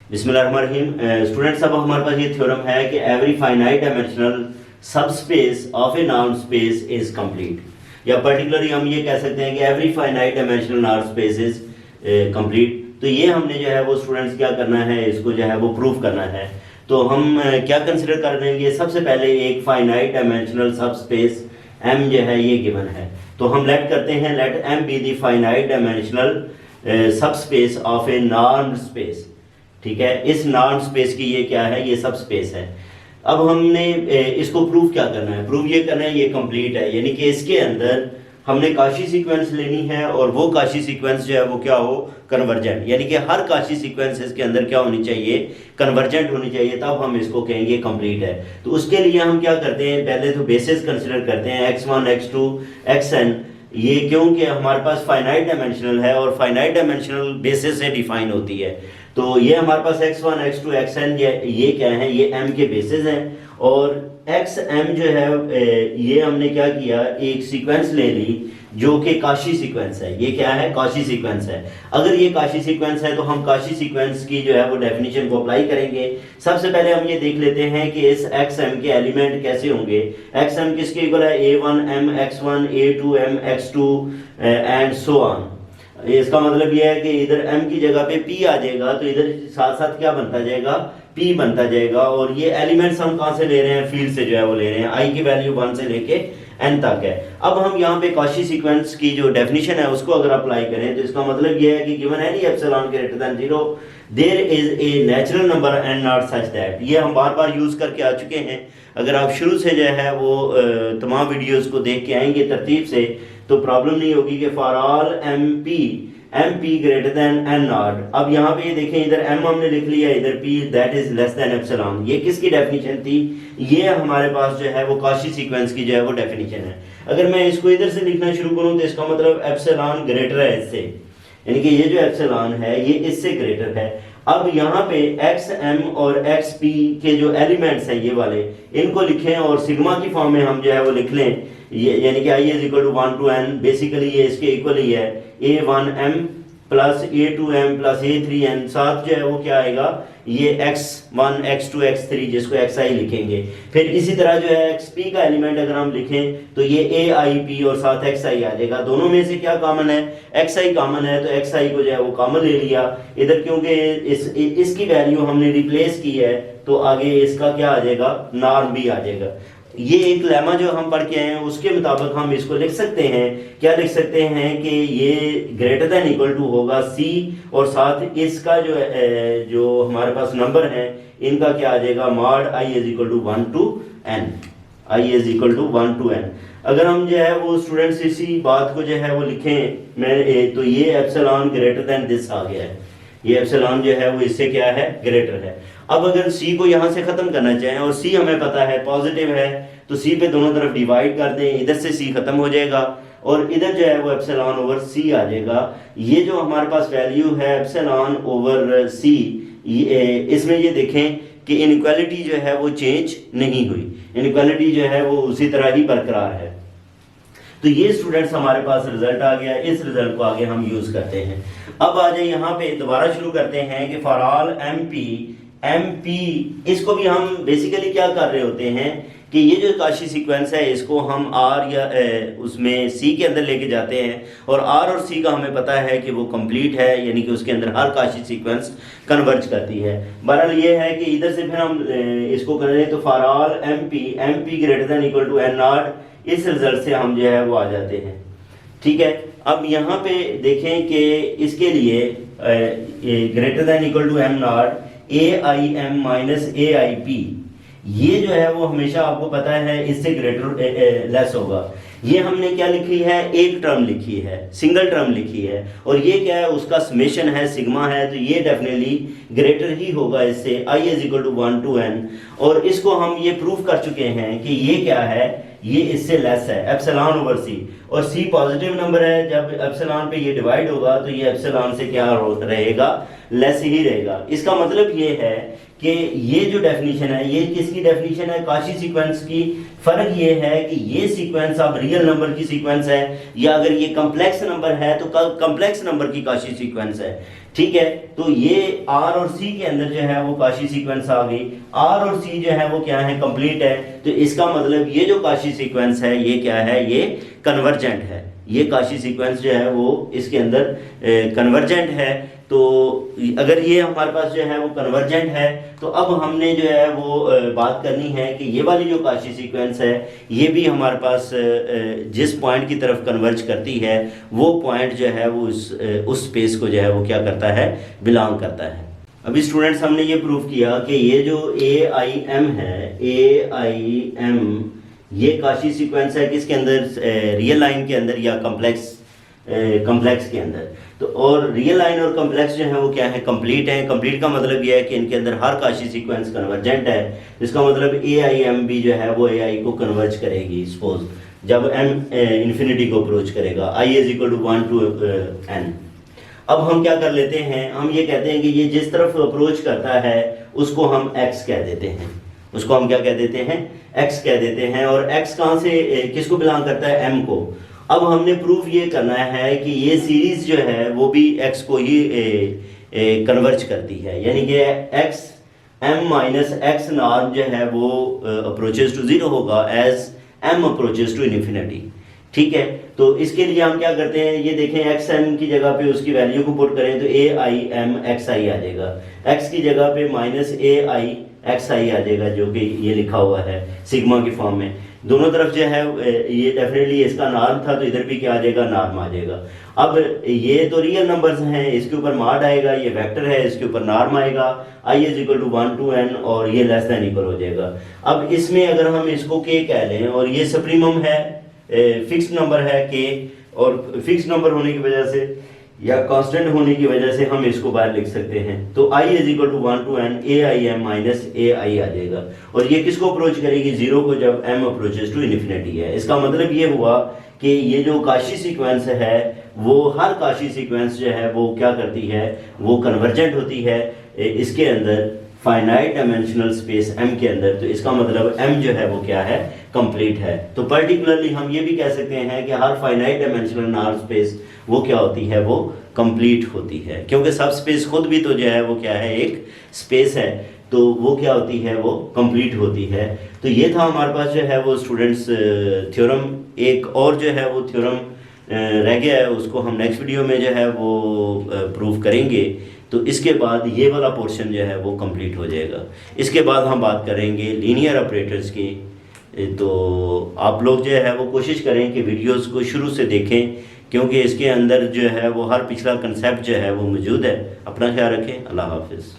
बिस्मिल्लाहिर्रहमानिर्रहीम। स्टूडेंट्स, अब हमारे पास ये थ्योरम है कि every finite dimensional subspace of a non space is complete, या पर्टिकुलरली हम ये कह सकते हैं कि every finite dimensional non space is complete. तो ये हमने जो है वो स्टूडेंट्स क्या करना है, इसको जो है वो प्रूव करना है। तो हम क्या कंसिडर कर लेंगे, सबसे पहले एक फाइनाइट डायमेंशनल सबस्पेस M जो है ये गिवन है। तो हम लेट करते हैं, let M be the finite dimensional subspace of a non space. ठीक है, इस नॉन स्पेस की ये क्या है, ये सब स्पेस है। अब हमने इसको प्रूव क्या करना है, प्रूव ये करना है ये कंप्लीट है, यानी कि इसके अंदर हमने काशी सीक्वेंस लेनी है और वो काशी सीक्वेंस जो है वो क्या हो, कन्वर्जेंट, यानी कि हर काशी सीक्वेंस इसके अंदर क्या होनी चाहिए, कन्वर्जेंट होनी चाहिए, तब हम इसको कहेंगे कंप्लीट है। तो उसके लिए हम क्या करते हैं, पहले तो बेसिस कंसिडर करते हैं x1 x2 xn। ये क्योंकि हमारे पास फाइनाइट डायमेंशनल है और फाइनाइट डायमेंशनल बेसिस से डिफाइन होती है। तो ये हमारे पास x1 x2 xn ये क्या है, ये m के बेसिस हैं। और xm जो है ये हमने क्या किया, एक सीक्वेंस ले ली जो कि काशी सीक्वेंस है। ये क्या है, काशी सीक्वेंस है। अगर ये काशी सीक्वेंस है तो हम काशी सीक्वेंस की जो है वो डेफिनेशन को अप्लाई करेंगे। सबसे पहले हम ये देख लेते हैं कि इस xm के एलिमेंट कैसे होंगे। xm किसके इक्वल है, a1m x1 a2m x2 and so on. इसका मतलब यह है कि इधर m की जगह पे p आ जाएगा, तो इधर साथ साथ क्या बनता जाएगा, p बनता जाएगा। और ये एलिमेंट्स हम कहाँ से ले रहे हैं, फील्ड से जो है वो ले रहे हैं, i की वैल्यू 1 से लेके n तक है। अब हम यहाँ पे काशी सीक्वेंस की जो डेफिनेशन है उसको अगर अप्लाई करें तो इसका मतलब यह है कि given any epsilon greater than 0 there is a natural number and naught such that. ये हम बार बार यूज करके आ चुके हैं। अगर आप शुरू से जो है वो तमाम वीडियोस को देख के आएंगे तरतीब से तो प्रॉब्लम नहीं होगी कि for all M P greater than N naught. अब यहाँ पे देखें, इधर m हमने लिख लिया, इधर p that is less than epsilon. ये किसकी डेफिनेशन थी, ये हमारे पास जो है वो काशी सीक्वेंस की जो है वो डेफिनेशन है। अगर मैं इसको इधर से लिखना शुरू करूँ तो इसका मतलब एप्सिलॉन ग्रेटर है इससे, यानी कि ये जो एप्सिलॉन है ये इससे ग्रेटर है। अब यहाँ पे xm और xp के जो एलिमेंट्स हैं ये वाले, इनको लिखें और सिग्मा की फॉर्म में हम जो है वो लिख लें, ये यानी कि i is equal to 1 to n। Basically ये इसके इक्वल ही है, a1m plus a2m plus a3n, साथ जो है वो क्या आएगा, ये x1 x2 x3 जिसको xi लिखेंगे। फिर इसी तरह जो है xp का एलिमेंट अगर हम लिखें तो ये aip और साथ xi आ जाएगा। दोनों में से क्या कॉमन है, xi कॉमन है, तो xi को जो है वो कॉमन ले लिया इधर, क्योंकि इसकी वैल्यू हमने रिप्लेस की है तो आगे इसका क्या आ जाएगा, नॉर्म भी आ जाएगा। ये एक लेमा जो हम पढ़ के आए हैं उसके मुताबिक हम इसको लिख सकते हैं, क्या लिख सकते हैं कि ये ग्रेटर देन इक्वल टू होगा c और साथ इसका जो हमारे पास नंबर है इनका क्या आ जाएगा, mod i is equal to 1 to n, i is equal to 1 to n। अगर हम जो है वो स्टूडेंट्स इसी बात को जो है वो लिखें मैं तो ये एप्सिलॉन ग्रेटर देन दिस आ गया है, ये एप्सिलॉन जो है वो इससे क्या है, ग्रेटर है। अब अगर c को यहाँ से खत्म करना चाहें और c हमें पता है पॉजिटिव है तो c पे दोनों तरफ डिवाइड कर दें, इधर से c खत्म हो जाएगा और इधर जो है वो एप्सिलॉन ओवर c आ जाएगा। ये जो हमारे पास वैल्यू है एप्सिलॉन ओवर c, इसमें ये देखें कि इनइक्वालिटी जो है वो चेंज नहीं हुई, इनइक्वालिटी जो है वो उसी तरह ही बरकरार है। तो ये स्टूडेंट्स हमारे पास रिजल्ट आ गया, इस रिजल्ट को आगे हम यूज करते हैं। अब आ जाए यहाँ पे दोबारा शुरू करते हैं कि फॉर ऑल MP, इसको भी हम बेसिकली क्या कर रहे होते हैं कि ये जो काशी सीक्वेंस है इसको हम R या उसमें C के अंदर लेके जाते हैं और R और C का हमें पता है कि वो कंप्लीट है, यानी कि उसके अंदर हर काशी सीक्वेंस कन्वर्ज करती है। बहरहाल ये है कि इधर से फिर हम इसको करें तो for all MP greater than equal to n naught, इस रिजल्ट से हम जो है वो आ जाते हैं। ठीक है, अब यहाँ पे देखें कि इसके लिए greater than equal to m naught aim minus aip, ये जो है वो हमेशा आपको पता है इससे ग्रेटर लेस होगा। ये हमने क्या लिखी है, एक टर्म लिखी है, सिंगल टर्म लिखी है और ये क्या है, उसका समेशन है, सिग्मा है, तो ये डेफिनेटली ग्रेटर ही होगा इससे, i is equal to 1 to n। और इसको हम ये प्रूव कर चुके हैं कि ये क्या है, ये इससे लेस है एप्सिलॉन ओवर c, और c पॉजिटिव नंबर है, जब एप्सिलॉन पे ये डिवाइड होगा तो ये एप्सिलॉन से क्या रहेगा, लेस ही रहेगा। इसका मतलब ये है कि ये जो डेफिनेशन है ये किसकी डेफिनेशन है, काशी सीक्वेंस की। फर्क ये है कि ये सीक्वेंस अब रियल नंबर की सीक्वेंस है, या अगर ये कॉम्प्लेक्स नंबर है तो कॉम्प्लेक्स नंबर की काशी सीक्वेंस है। ठीक है, तो ये आर और सी के अंदर जो है वो काशी सीक्वेंस आ गई। आर और सी जो है वो क्या है, कंप्लीट है। तो इसका मतलब ये जो काशी सीक्वेंस है ये क्या है, ये कन्वर्जेंट है। ये काशी सीक्वेंस जो है वो इसके अंदर कन्वर्जेंट है। तो अगर ये हमारे पास जो है वो कन्वर्जेंट है तो अब हमने जो है वो बात करनी है कि ये वाली जो काशी सीक्वेंस है ये भी हमारे पास जिस पॉइंट की तरफ कन्वर्ज करती है वो पॉइंट जो है वो उस स्पेस को जो है वो क्या करता है, बिलोंग करता है। अभी स्टूडेंट्स हमने ये प्रूव किया कि ये जो AIM है, AIM ये काशी सीक्वेंस है किसके अंदर, रियल लाइन के अंदर या कॉम्प्लेक्स के अंदर। तो और रियल लाइन और कॉम्प्लेक्स जो है वो क्या है, कंप्लीट है। कंप्लीट का मतलब ये है कि इनके अंदर हर काशी सीक्वेंस कन्वर्जेंट है। इसका मतलब AIM भी जो है वो AI को कन्वर्ज करेगी। सपोज जब m इन्फिनिटी को अप्रोच करेगा, I = 1 to n। अब हम क्या कर लेते हैं, हम ये कहते हैं कि ये जिस तरफ अप्रोच करता है उसको हम x कह देते हैं। उसको हम क्या कह देते हैं, x कह देते हैं। और x कहाँ से किसको बिलोंग करता है, m को। अब हमने प्रूफ ये करना है कि ये सीरीज जो है वो भी x को ही कन्वर्ज करती है, यानी कि x m - x नॉर्म जो है वो अप्रोचेस टू 0 होगा as m approaches to infinity. ठीक है, तो इसके लिए हम क्या करते हैं, ये देखें x m की जगह पे उसकी वैल्यू को पुट करें तो AIM xi आ जाएगा। x की जगह पे -AI xi आ जाएगा, जो कि ये लिखा हुआ है सिग्मा की फॉर्म में। दोनों तरफ जो है ये डेफिनेटली इसका नॉर्म था तो इधर भी क्या आ जाएगा, नॉर्म आ जाएगा। अब ये तो रियल नंबर्स हैं, इसके ऊपर मॉड आएगा, ये वेक्टर है इसके ऊपर नॉर्म आएगा। I = 1 to n और ये लेस देन इक्वल हो जाएगा। अब इसमें अगर हम इसको k कह लें और ये सुप्रीमम है, फिक्स नंबर है k, और फिक्स नंबर होने की वजह से या कांस्टेंट होने की वजह से हम इसको बाहर लिख सकते हैं। तो I = 1 to n AIM - AI आ जाएगा। और ये किसको अप्रोच करेगी, 0 को, जब m अप्रोचेस टू इन्फिनिटी है। इसका मतलब ये हुआ कि ये जो काशी सीक्वेंस है वो हर काशी सीक्वेंस जो है वो क्या करती है, वो कन्वर्जेंट होती है इसके अंदर फाइनाइट डायमेंशनल स्पेस m के अंदर। तो इसका मतलब m जो है वो क्या है, कंप्लीट है। तो पर्टिकुलरली हम ये भी कह सकते हैं कि हर फाइनाइट डायमेंशनल नॉर्म स्पेस वो क्या होती है, वो कंप्लीट होती है, क्योंकि सब स्पेस खुद भी तो जो है वो क्या है, एक स्पेस है। तो वो क्या होती है, वो कंप्लीट होती है। तो ये था हमारे पास जो है वो स्टूडेंट्स थ्योरम। एक और जो है वो थ्योरम रह गया है, उसको हम नेक्स्ट वीडियो में जो है वो प्रूव करेंगे। तो इसके बाद ये वाला पोर्शन जो है वो कंप्लीट हो जाएगा। इसके बाद हम बात करेंगे लीनियर ऑपरेटर्स की। तो आप लोग जो है वो कोशिश करें कि वीडियोस को शुरू से देखें, क्योंकि इसके अंदर जो है वो हर पिछला कंसेप्ट जो है वो मौजूद है। अपना ख्याल रखें। अल्लाह हाफिज़।